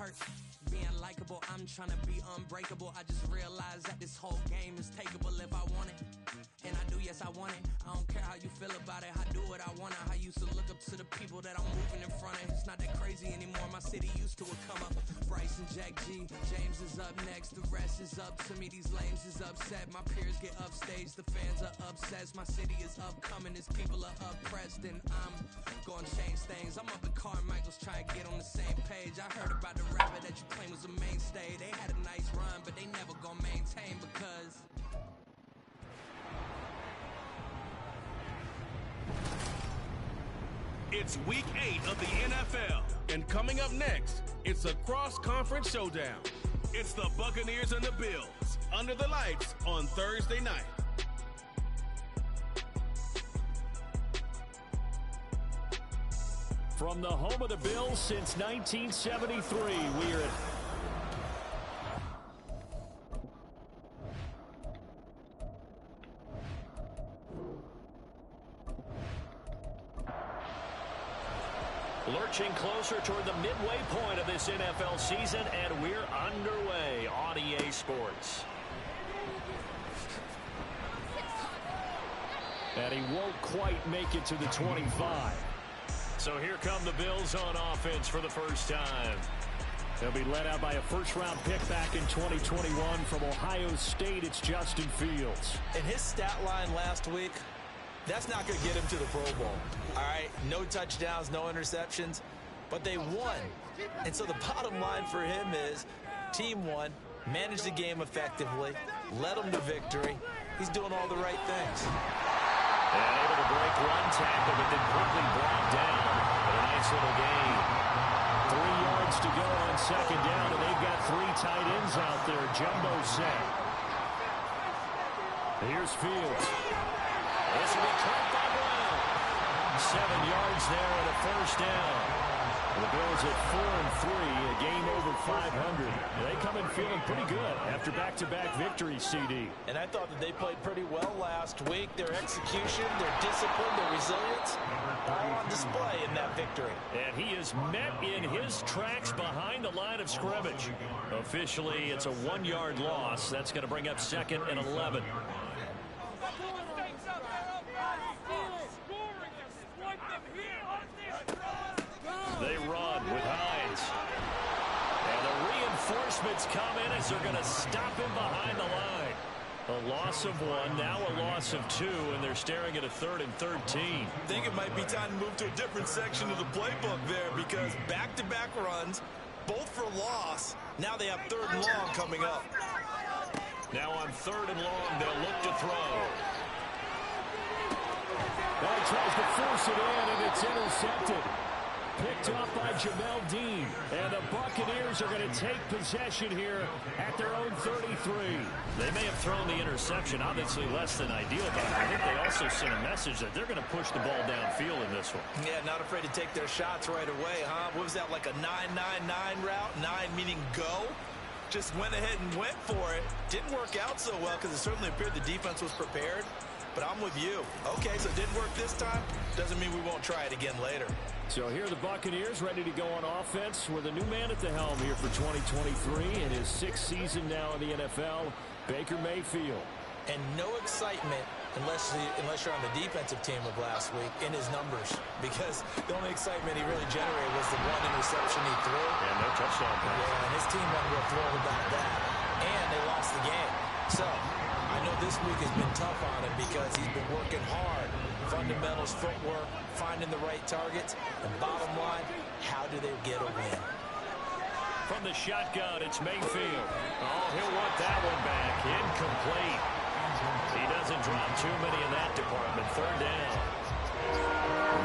hurt. Being likable, I'm trying to be unbreakable. I just realized that this whole game is takeable if I want it. And I do, yes, I want it. I don't care how you feel about it. I do what I want. I used to look up to the people that I'm moving in front of. It's not that crazy anymore. My city used to come up. Bryce and Jack G. James is up next. The rest is up to me. These lames is upset. My peers get upstaged. The fans are obsessed. My city is upcoming. These people are oppressed. And I'm gonna change things. I'm up at Carmichael's trying to get on the same page. I heard about the rapper that you claim was a mainstay. They had a nice run, but they never gonna maintain because... It's week 8 of the NFL, and coming up next, it's a cross-conference showdown. It's the Buccaneers and the Bills, under the lights on Thursday night. From the home of the Bills since 1973, we're at... Lurching closer toward the midway point of this NFL season, and we're underway on EA Sports. And he won't quite make it to the 25. So here come the Bills on offense for the first time. They'll be led out by a first-round pick back in 2021 from Ohio State. It's Justin Fields. And his stat line last week, that's not going to get him to the Pro Bowl. All right, no touchdowns, no interceptions, but they won. And so the bottom line for him is team won, managed the game effectively, led them to victory. He's doing all the right things. And able to break one tackle, but then quickly brought down with a nice little gain. 3 yards to go on second down, and they've got 3 tight ends out there. Jumbo set. Here's Fields. This will be caught by Brown. 7 yards there and a first down. The Bills at 4-3, a game over 500. They come in feeling pretty good after back-to-back victories, CD. And I thought that they played pretty well last week. Their execution, their discipline, their resilience, all on display in that victory. And he is met in his tracks behind the line of scrimmage. Officially, it's a 1-yard loss. That's going to bring up 2nd and 11. They run with Hines. And the reinforcements come in as they're going to stop him behind the line. A loss of 1, now a loss of 2, and they're staring at a 3rd and 13. I think it might be time to move to a different section of the playbook there because back-to-back runs, both for loss. Now they have 3rd and long coming up. Now on 3rd and long, they'll look to throw. Well, he tries to force it in, and it's intercepted. Picked off by Jamel Dean. And the Buccaneers are going to take possession here at their own 33. They may have thrown the interception, obviously less than ideal, but I think they also sent a message that they're going to push the ball downfield in this one. Yeah, not afraid to take their shots right away, huh? What was that, like a 9-9-9 route? 9 meaning go? Just went ahead and went for it. Didn't work out so well because it certainly appeared the defense was prepared. But I'm with you. Okay, so it didn't work this time. Doesn't mean we won't try it again later. So here are the Buccaneers ready to go on offense with a new man at the helm here for 2023 in his 6th season now in the NFL, Baker Mayfield. And no excitement unless you're on the defensive team of last week in his numbers, because the only excitement he really generated was the 1 interception he threw. And no touchdown pass. Yeah, and his team wasn't real thrilled about that. And they lost the game. So I know this week has been tough on him because he's been working hard. Fundamentals, footwork, finding the right targets. And bottom line, how do they get a win? From the shotgun, it's Mayfield. Oh, he'll want that one back. Incomplete. He doesn't drop too many in that department. 3rd down.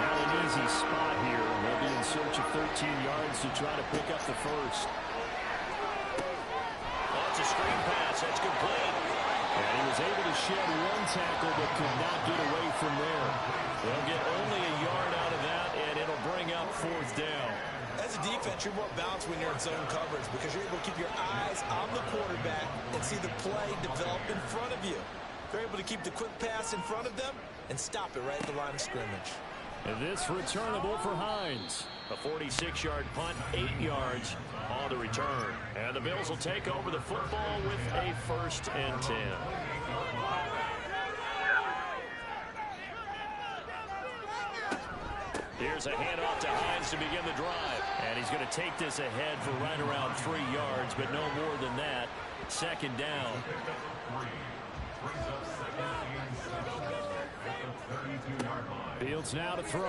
Not an easy spot here. They'll be in search of 13 yards to try to pick up the first. Oh, it's a screen pass. That's complete. And he was able to shed 1 tackle but could not get away from there. They'll get only a yard out of that, and it'll bring up 4th down. As a defense, you're more balanced when you're in zone coverage because you're able to keep your eyes on the quarterback and see the play develop in front of you. They're able to keep the quick pass in front of them and stop it right at the line of scrimmage. And this returnable for Hines. A 46-yard punt, 8 yards on on the return. And the Bills will take over the football with a 1st and 10. Here's a handoff to Hines to begin the drive. And he's going to take this ahead for right around 3 yards, but no more than that. 2nd down. Fields now to throw.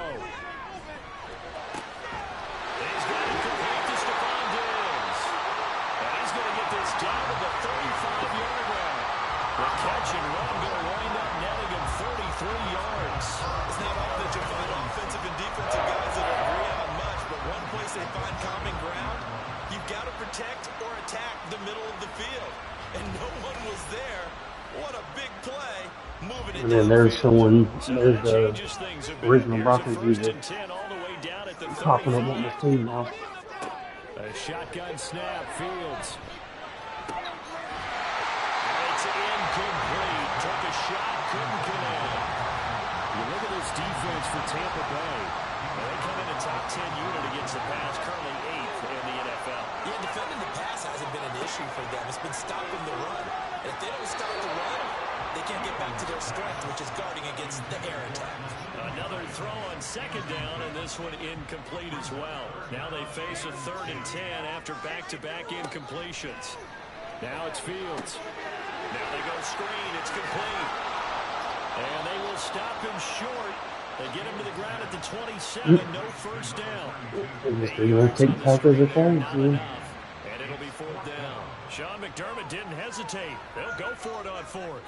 He's got it complete to Stephon Diggs. And he's going to get this down to the 35-yard line. The catch and run going to wind up netting him 33 yards. It's not often that you find offensive and defensive guys that agree on much, but one place they find common ground, you've got to protect or attack the middle of the field. And no one was there. What a big play. Moving it. And then there's someone, there's the original Broncos user popping up on the team now. A shotgun snap, Fields. It's incomplete. Took a shot, couldn't connect. You look at this defense for Tampa Bay. They come in a top 10 unit against the pass, currently 8th in the NFL. Yeah, defending the pass hasn't been an issue for them. It's been stopping the run. And if they don't stop the run, they can't get back to their strength, which is guarding against the air attack. Another throw on 2nd down, and this one incomplete as well. Now they face a 3rd and 10 after back-to-back incompletions. Now it's Fields. Now they go screen. It's complete. And they will stop him short. They get him to the ground at the 27. No 1st down. Take tackles at times, and it'll be 4th down. Sean McDermott didn't hesitate. They'll go for it on 4th.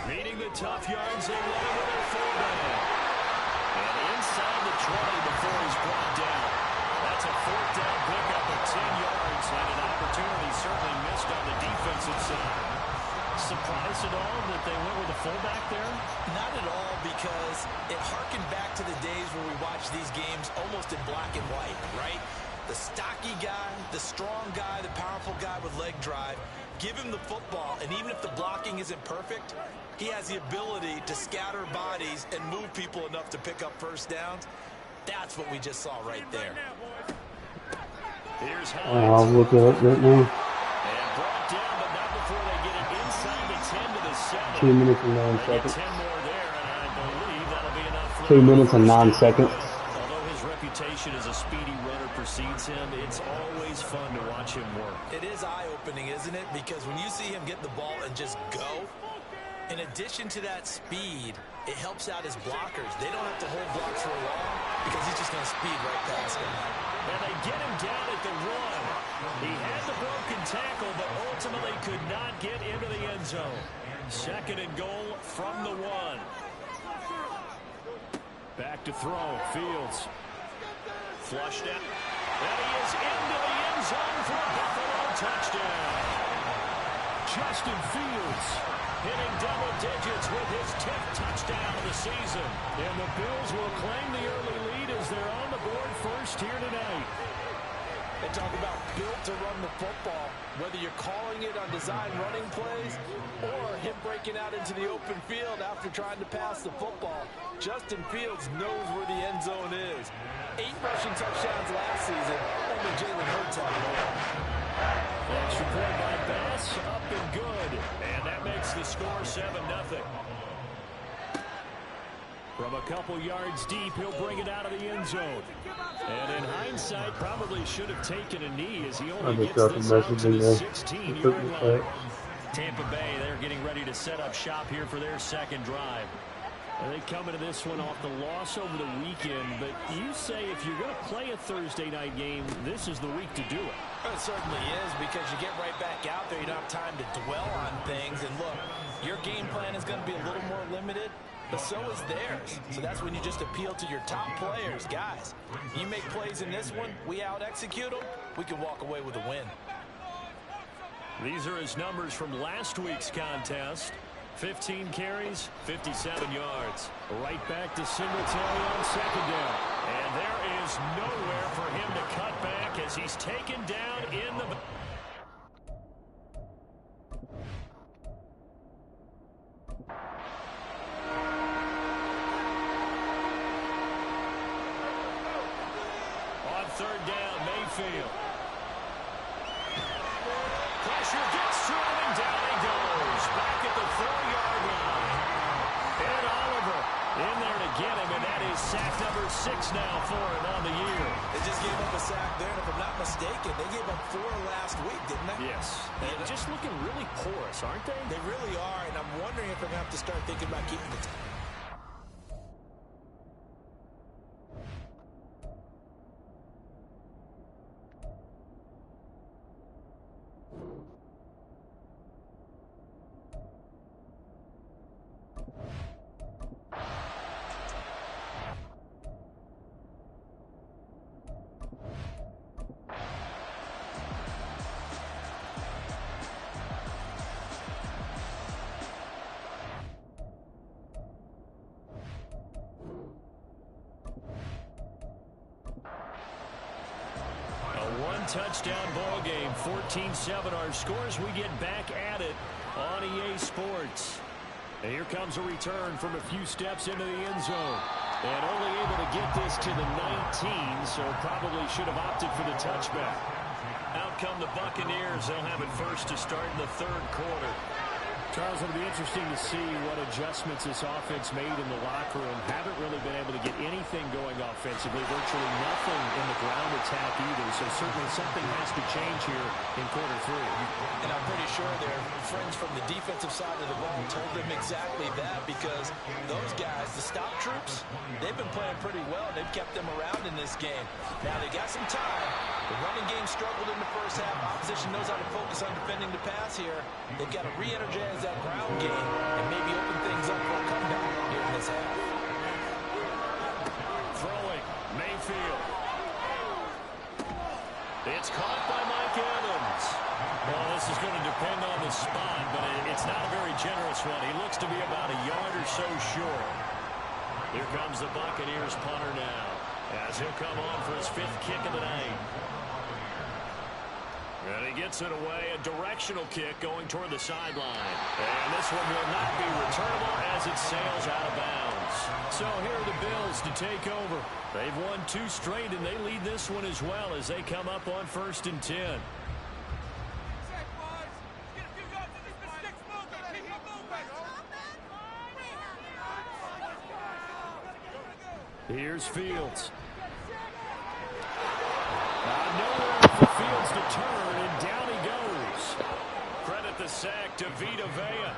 Meeting the tough yards, they run with their fullback. And inside the 20 before he's brought down. That's a 4th down pickup of 10 yards and an opportunity certainly missed on the defensive side. Surprised at all that they went with a fullback there? Not at all, because it harkened back to the days where we watched these games almost in black and white, right? The stocky guy, the strong guy, the powerful guy with leg drive. Give him the football, and even if the blocking isn't perfect, he has the ability to scatter bodies and move people enough to pick up 1st downs. That's what we just saw right there. Here's I'll look it up right now. And brought down, but not before they get it inside the 10 to the 7. 2 minutes and 9 seconds. 10 more there, and I believe that'll be enough for 2 minutes and 9 seconds. Although his reputation as a speedy runner precedes him, it's always fun to watch him work. It is eye-opening, isn't it? Because when you see him get the ball and just go, in addition to that speed, it helps out his blockers. They don't have to hold blocks for long because he's just going to speed right past them. And they get him down at the 1. He had the broken tackle, but ultimately could not get into the end zone. 2nd and goal from the 1. Back to throw. Fields. Flushed out. And he is into the end zone for a Buffalo touchdown. Justin Fields hitting double digits with his 10th touchdown of the season. And the Bills will claim the early lead as they're on the board first here tonight. They talk about built to run the football, whether you're calling it on design running plays or him breaking out into the open field after trying to pass the football. Justin Fields knows where the end zone is. 8 rushing touchdowns last season, only Jalen Hurts had more. Extra point by Bass, up and good. And that makes the score 7-0. From a couple yards deep, he'll bring it out of the end zone. And in hindsight, probably should have taken a knee as he only gets this out to the 16-yard line. Tampa Bay, they're getting ready to set up shop here for their 2nd drive. They come into this one off the loss over the weekend, but you say if you're going to play a Thursday night game, this is the week to do it. It certainly is, because you get right back out there. You don't have time to dwell on things. And look, your game plan is going to be a little more limited, but so is theirs. So that's when you just appeal to your top players. Guys, you make plays in this one, we out-execute them, we can walk away with a win. These are his numbers from last week's contest. 15 carries, 57 yards. Right back to Singletary on 2nd down. And there is nowhere for him to cut back as he's taken down in the... third down, Mayfield. Pressure gets to him, and down he goes. Back at the 4-yard line. Ed Oliver in there to get him, and that is sack number 6 now for him on the year. They just gave up a sack there, and if I'm not mistaken, they gave up 4 last week, didn't they? Yes. And just looking really porous, aren't they? They really are, and I'm wondering if they're going to have to start thinking about keeping the time. Touchdown ball game, 14-7 our scores. We get back at it on EA Sports. And here comes a return from a few steps into the end zone. And only able to get this to the 19, so probably should have opted for the touchback. Out come the Buccaneers. They'll have it first to start in the third quarter. Charles, it'll be interesting to see what adjustments this offense made in the locker room. Haven't really been able to get anything going offensively, virtually nothing in the ground attack either. So certainly something has to change here in quarter 3. And I'm pretty sure their friends from the defensive side of the ball told them exactly that, because those guys, the stop troops, they've been playing pretty well. They've kept them around in this game. Now they got some time. The running game struggled in the first half. Opposition knows how to focus on defending the pass here. They've got to re-energize that ground game and maybe open things up for a comeback here in this half. Throwing, Mayfield. It's caught by Mike Evans. Well, this is going to depend on the spot, but it's not a very generous one. He looks to be about a yard or so short. Here comes the Buccaneers punter now, as he'll come on for his 5th kick of the night. And he gets it away, a directional kick going toward the sideline. And this one will not be returnable as it sails out of bounds. So here are the Bills to take over. They've won 2 straight, and they lead this one as well as they come up on 1st and 10. Here's Fields. Nowhere for Fields to turn, and down he goes. Credit the sack to Vita Vea.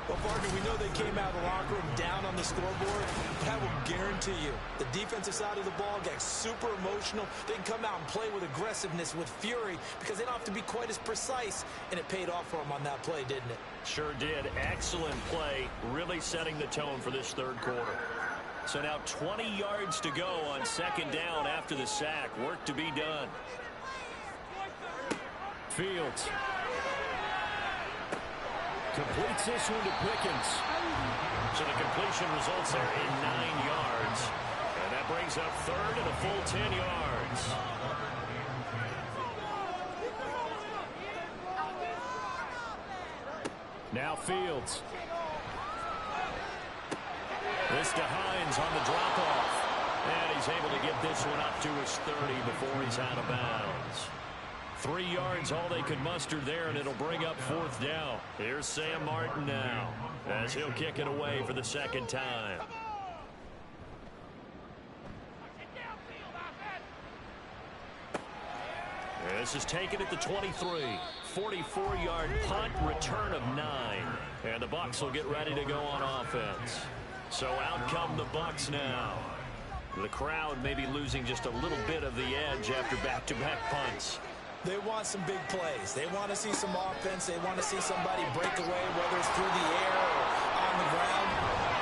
Well, partner, we know they came out of the locker room down on the scoreboard. But I will guarantee you, the defensive side of the ball got super emotional. They can come out and play with aggressiveness, with fury, because they don't have to be quite as precise. And it paid off for them on that play, didn't it? Sure did. Excellent play, really setting the tone for this third quarter. So now 20 yards to go on 2nd down after the sack. Work to be done. Fields completes this one to Pickens. So the completion results there in 9 yards. And that brings up 3rd and a full 10 yards. Now Fields. This to Hines on the drop-off. And he's able to get this one up to his 30 before he's out of bounds. 3 yards, all they could muster there, and it'll bring up 4th down. Here's Sam Martin now, as he'll kick it away for the 2nd time. This is taken at the 23. 44-yard punt, return of 9. And the Bucs will get ready to go on offense. So out come the Bucs now. The crowd may be losing just a little bit of the edge after back-to-back punts. They want some big plays. They want to see some offense. They want to see somebody break away, whether it's through the air or on the ground.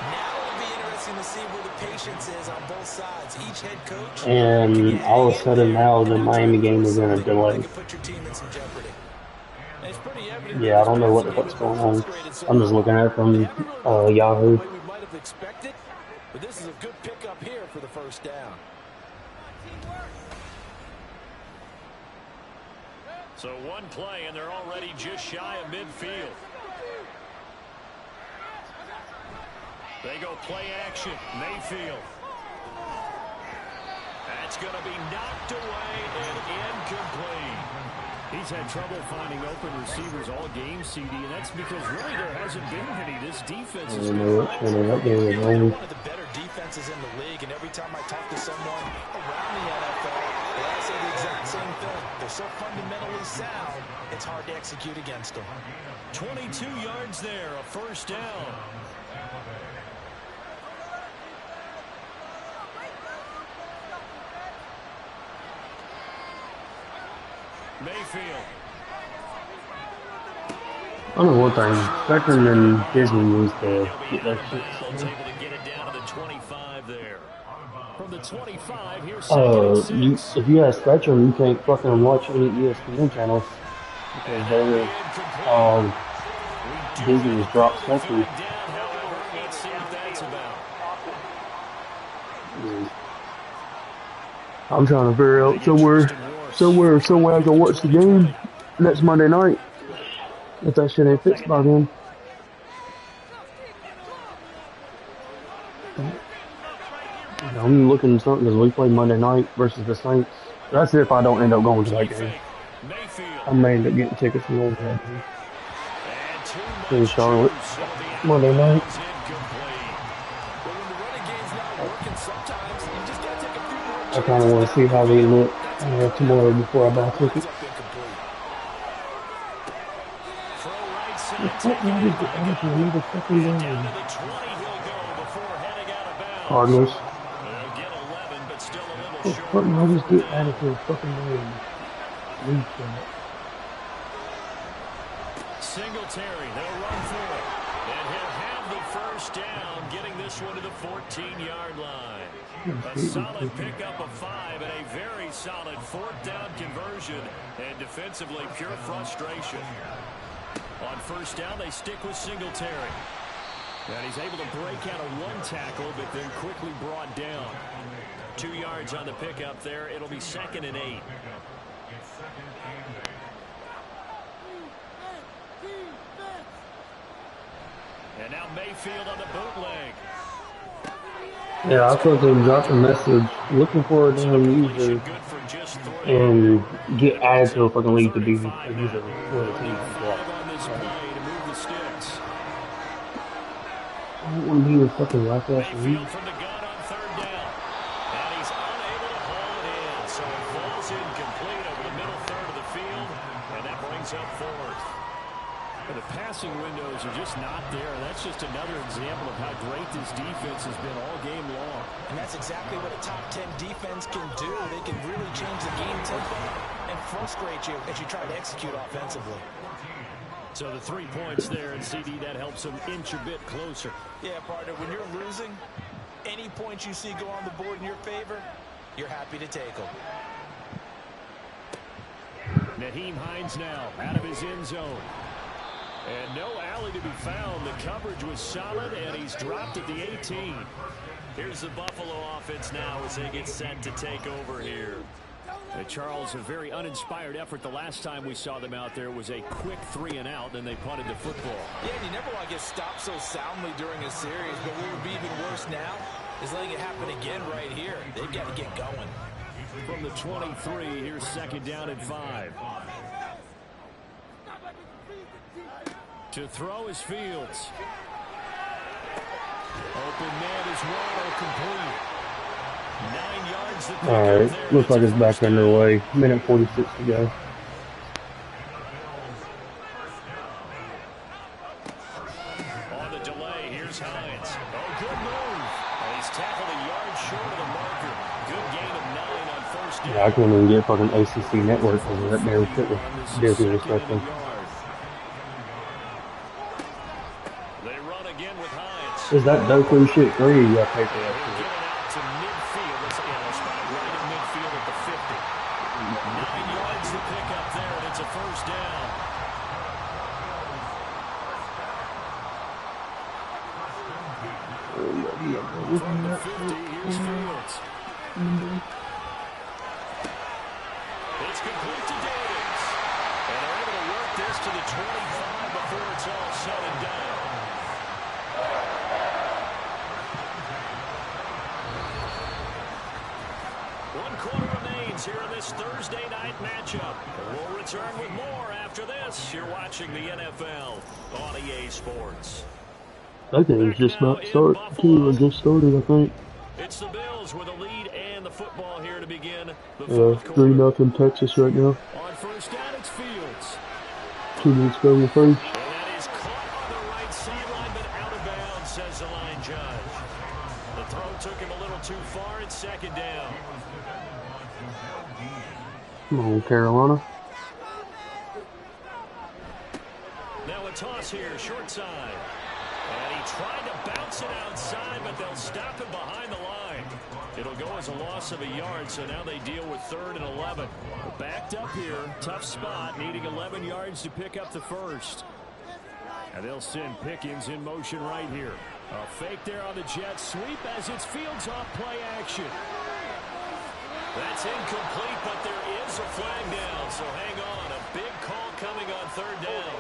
Now it'll be interesting to see where the patience is on both sides. Each head coach. And all of a sudden now the Miami game is in a delay. Put your team in some jeopardy. Yeah, I don't know what the fuck's going on. I'm just looking at it from Yahoo. Expected, but this is a good pickup here for the 1st down. So one play, and they're already just shy of midfield. They go play action. Mayfield. It's going to be knocked away and incomplete. He's had trouble finding open receivers all game, CD, and that's because really there hasn't been any. This defense is one of the better defenses in the league, and every time I talk to someone around the NFL, they all say the exact same thing. They're so fundamentally sound, it's hard to execute against them. 22 yards there, a first down. Mayfield. I know one thing. Spectrum and Disney needs to get that shit. Able to get it down to the 25 there. From the 25, here's if you have Spectrum, you can't fucking watch any ESPN channels because they're Disney has dropped Spectrum. Let's see what that's about. I'm trying to figure out somewhere I can watch the game next Monday night. If that shit ain't fixed by then. I'm looking at something because we play Monday night versus the Saints. That's if I don't end up going to that game. I may end up getting tickets from over that game. In Charlotte, Monday night. I kind of want to see how they look tomorrow before I buy tickets. Cardinals. I just get added to the fucking game. Singletary, they'll run for it. And he'll have the first down, getting this one to the 14-yard line. A solid pickup of 5 and a very solid fourth down conversion. And defensively, pure frustration. On first down, they stick with Singletary. And he's able to break out of one tackle, but then quickly brought down. 2 yards on the pickup there. It'll be 2nd and 8. And now Mayfield on the bootleg. Yeah, I thought they dropped a message looking for a damn user and get added to a fucking league to be a user for the team. I don't want to be a fucking whack-ass league. From the gun on third down. And he's unable to haul it in. So it falls incomplete over the middle third of the field. And that brings up 4th. But the passing windows are just not there. That's just another example of how great this defense has been all game long. And that's exactly what a top 10 defense can do. They can really change the game tempo and frustrate you as you try to execute offensively. So the 3 points there, and CD, that helps them inch a bit closer. Yeah, partner, when you're losing, any points you see go on the board in your favor, you're happy to take them. Nyheim Hines now out of his end zone. And no alley to be found. The coverage was solid, and he's dropped at the 18. Here's the Buffalo offense now as they get set to take over here. And Charles, a very uninspired effort. The last time we saw them out there was a quick 3 and out, then they punted the football. Yeah, and you never want to get stopped so soundly during a series, but what would be even worse now is letting it happen again right here. They've got to get going. From the 23, here's 2nd down and 5. To throw is Fields. Open man is Waddle, complete. 9 yards. Alright, looks like it's back underway. Minute 46 to go. On the delay, here's Hines. Oh, good move. And he's tackled a yard short of the marker. Good gain of 9 on first down. Yeah, I couldn't even get fucking ACC network because that damn shit was Disney or something. They run again with Hines. Is that Doku shit free? You gotta pay for that shit. To midfield. Let's see, a spot right in midfield at the 50. 9 yards to pick up there, and it's a first down. From the 50, here's Fields. It's complete to Davis. And they're able to work this to the 25 before it's all said and done. Bills here in this Thursday night matchup. We'll return with more after this. You're watching the NFL on EA Sports. That game's just about to start, too. It just started, I think. It's the Bills with a lead and the football here to begin the 3-0 Texas right now. On first down, it's Fields. 2 minutes to go in the first. And that is caught on the right sideline, but out of bounds, says the line judge. The throw took him a little too far. It's second down. Come on, Carolina. Now a toss here, short side. And he tried to bounce it outside, but they'll stop him behind the line. It'll go as a loss of a yard, so now they deal with 3rd and 11. Backed up here, tough spot, needing 11 yards to pick up the first. And they'll send Pickens in motion right here. A fake there on the jet sweep as it's Fields off play action. That's incomplete, but there is a flag down, so hang on. A big call coming on 3rd down.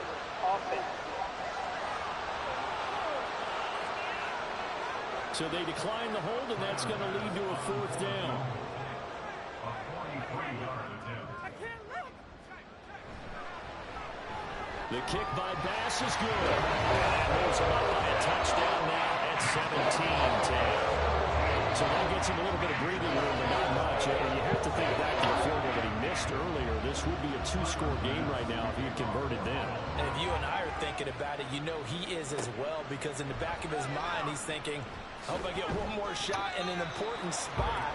So they decline the hold, and that's going to lead to a 4th down. The kick by Bass is good. And that moves him up by a touchdown now at 17-10. So that gets him a little bit of breathing room, but not much. And you have to think back to the field goal that he missed earlier. This would be a 2-score game right now if he had converted then. And if you and I are thinking about it, you know he is as well, because in the back of his mind, he's thinking, I hope I get one more shot in an important spot.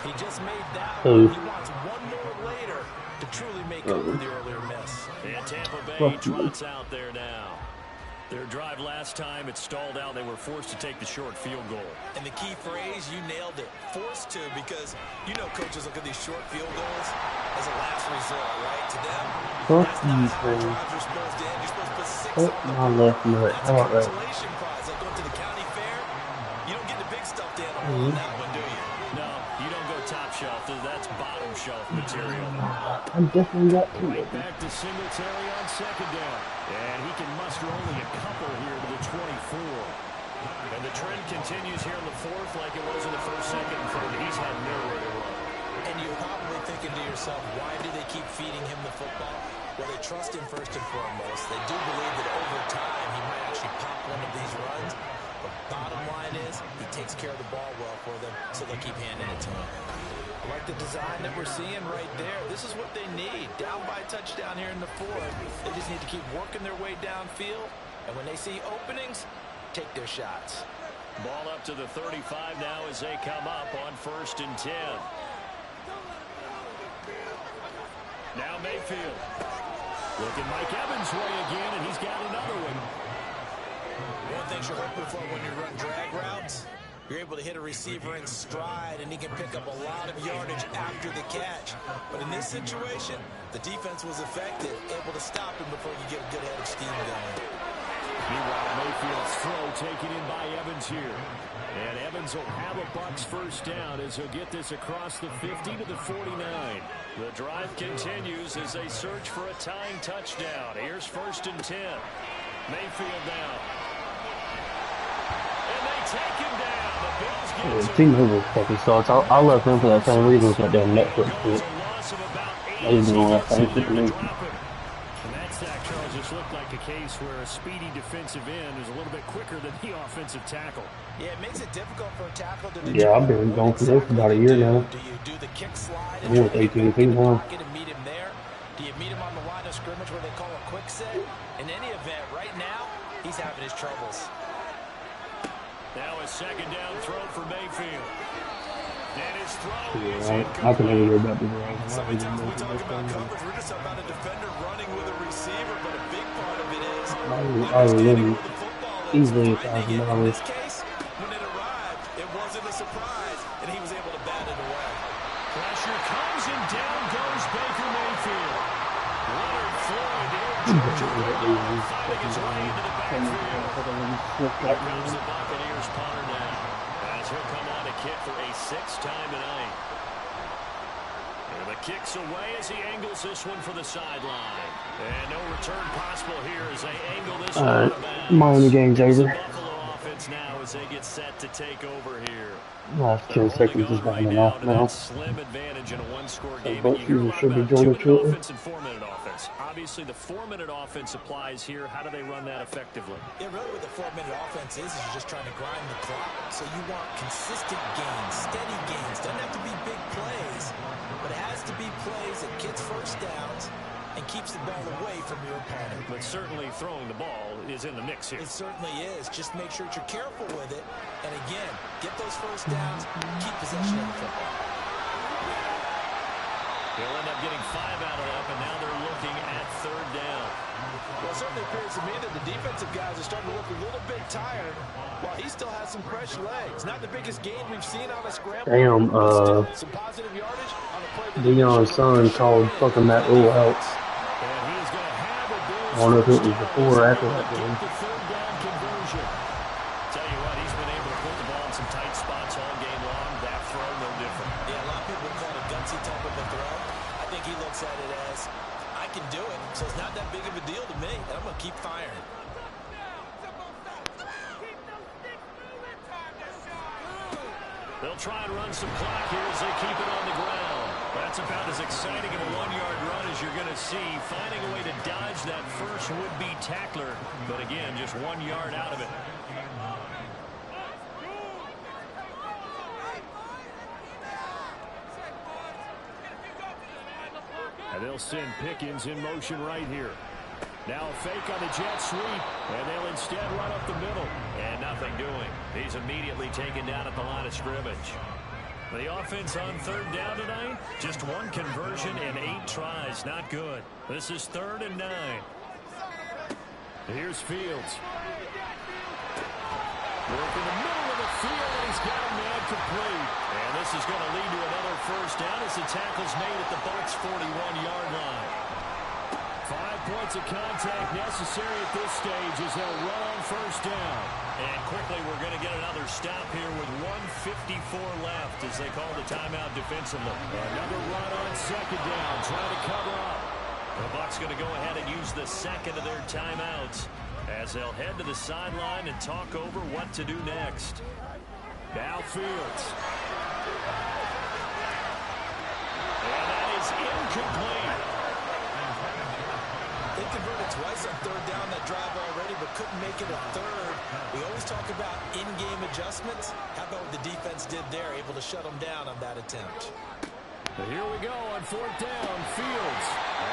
He just made that one. He wants one more later to truly make up for the earlier miss. And Tampa Bay trots out there now. Their drive last time, it stalled out. They were forced to take the short field goal. And the key phrase, you nailed it, forced to, because you know coaches look at these short field goals as a last resort, right? To them, that's not how drives are supposed to end. You're supposed to put 6 on the board. That's a consolation prize, like going to the county fair. You don't get the big stuffed animal on that one, do you? No, you don't go top shelf. That's bottom shelf material. I'm definitely got 2. Right back to Singletary on 2nd down. And he can muster only a couple here to the 24. And the trend continues here in the 4th like it was in the 1st, 2nd, and 3rd. He's had nowhere to run. And you're probably thinking to yourself, why do they keep feeding him the football? Well, they trust him first and foremost. They do believe that over time he might actually pop one of these runs. But bottom line is, he takes care of the ball well for them, so they'll keep handing it to him. I like the design that we're seeing right there. This is what they need. Down by a touchdown here in the 4th. They just need to keep working their way downfield. And when they see openings, take their shots. Ball up to the 35 now as they come up on 1st and 10. Now Mayfield. Looking Mike Evans' way again, and he's got another one. One thing you're hoping for when you run drag routes, you're able to hit a receiver in stride, and he can pick up a lot of yardage after the catch. But in this situation, the defense was effective, able to stop him before you get a good head of steam going. Meanwhile, Mayfield's throw taken in by Evans here. And Evans will have a Bucs first down as he'll get this across the 50 to the 49. The drive continues as they search for a tying touchdown. Here's 1st and 10. Mayfield down. And they take him down. The team over fucking sucks. I left them for that same reason as that damn Netflix shit. I didn't know that same shit to me. And that sack, Charles, just looked like a case where a speedy defensive end is a little bit quicker than the offensive tackle. Yeah, it makes it difficult for a tackle to Yeah, I've been going for this for about a year now. Do you do the kick slide I'm with AT&T now. and meet him there? Do you meet him on the line of scrimmage where they call a quick set? In any event, right now, he's having his troubles. Now a 2nd down throw for Mayfield. And his throw Yeah, I can never go back to the right. So many times we talk about coverage, we're just about a defender running with a receiver, but a big part of it is I win easily $1,000. in this case, when it arrived, it wasn't a surprise, and he was able to bat it away. Pressure comes, and down goes Baker Mayfield. Leonard Floyd, the old Georgia fighting his way into the backfield. Here comes the Buccaneers punter now, as he'll come on to kick for a 6th time tonight. And the kick's away as he angles this one for the sideline. And no return possible here as they angle this one out of bounds. Miami game's over. Buffalo offense now as they get set to take over here. Last 10 seconds is running off now. Slim advantage in a one-score So game. both You hear a teams lot should be about joining 2-minute shortly. offense and 4-minute offense. Obviously, the 4-minute offense applies here. How do they run that effectively? Yeah, really what the 4-minute offense is you're just trying to grind the clock. So you want consistent gains, steady gains. Doesn't have to be big plays, but it has to be plays that gets first downs and keeps the ball away from your opponent. But certainly throwing the ball is in the mix here. It certainly is. Just make sure that you're careful with it. And again, get those first downs, keep possession of the football. They'll end up getting 5 out of that, but now they're looking at 3rd down. Well, it certainly appears to me that the defensive guys are starting to look a little bit tired while he still has some fresh legs. Not the biggest gain we've seen on a scramble. Damn, some positive yardage on a play. Deion's son called fucking Matt Rule out. I don't know if it was before or after that game. Tell you what, he's been able to put the ball in some tight spots all game long. That throw, no different. Yeah, a lot of people call it a gutsy type of a throw. I think he looks at it as, I can do it, so it's not that big of a deal to me, and I'm going to keep firing. They'll try and run some clock here as they keep it on the ground. That's about as exciting of a 1-yard run as you're going to see. Finding a way to dodge that first would-be tackler, but again, just 1 yard out of it. And they'll send Pickens in motion right here. Now a fake on the jet sweep, and they'll instead run up the middle. And nothing doing. He's immediately taken down at the line of scrimmage. The offense on 3rd down tonight, just 1 conversion and 8 tries. Not good. This is 3rd and 9. Here's Fields. Work in the middle of the field, and he's got a man complete. And this is going to lead to another first down as the tackle's made at the Bucs' 41-yard line. 5 points of contact necessary at this stage as they'll run on first down. And quickly we're going to get another stop here with 1:54 left as they call the timeout defensively. Another run on 2nd down, trying to cover up. The Bucs going to go ahead and use the second of their timeouts as they'll head to the sideline and talk over what to do next. Now Fields. And that is incomplete. They converted twice on 3rd down that drive already, but couldn't make it a 3rd. We always talk about in-game adjustments. How about what the defense did there, able to shut them down on that attempt. But here we go on 4th down. Fields.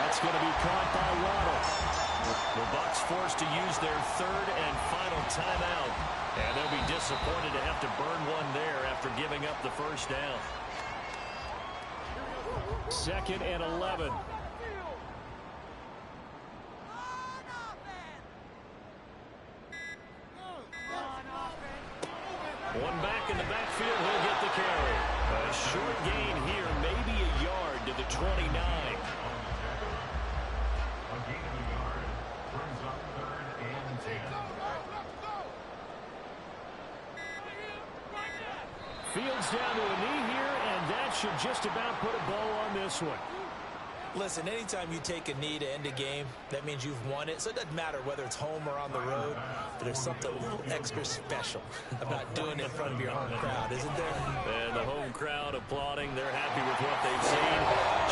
That's going to be caught by Waddle. The Bucs forced to use their 3rd and final timeout. And they'll be disappointed to have to burn one there after giving up the first down. 2nd and 11. One back in the backfield, he'll get the carry. A short gain here, maybe a yard to the 29. Fields down to a knee here, and that should just about put a bow on this one. Listen, anytime you take a knee to end a game, that means you've won it. So it doesn't matter whether it's home or on the road, but there's something a little extra special about doing it in front of your home crowd, isn't there? And the home crowd applauding. They're happy with what they've seen.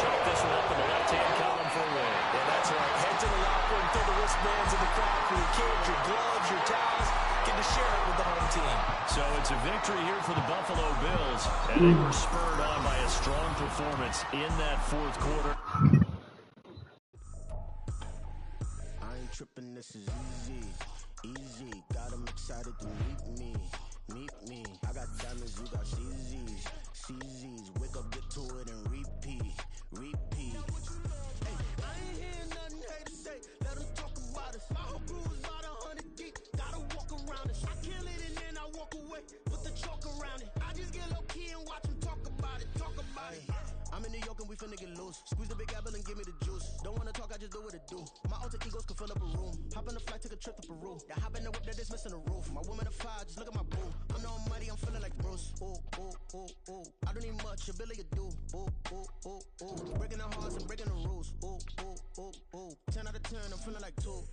Chalk this one up in the left-hand column for a win. Yeah, that's right. Head to the locker room, throw the wristbands in the crowd for your kids, your gloves, your towels. Get to share it with the home team. So it's a victory here for the Buffalo Bills, and they were spurred on by a strong performance in that 4th quarter. I ain't tripping, this is easy. Got them excited to meet me. I got diamonds, you got CZs. Wake up, get to it, and repeat. Hey, I ain't hear nothing haters say. Let them talk about us. My whole crew is about 100 deep. Gotta walk around us. I kill it and then I walk away with the chalk around it. I just get low key and watch them talk about it. I'm in New York and we finna get loose. Squeeze the big apple and give me the juice. Don't wanna talk, I just do what it do. My alter egos can fill up a room. Hop on the flight, take a trip to Peru. That hop in the whip that is missing the roof. My woman a fire, just look at my boo. I'm the almighty, I'm feeling like Bruce. Ooh. I don't need much, your Billy a do. Ooh. Breaking the hearts and breaking the rules. Ooh. 10 out of 10, I'm feeling like two.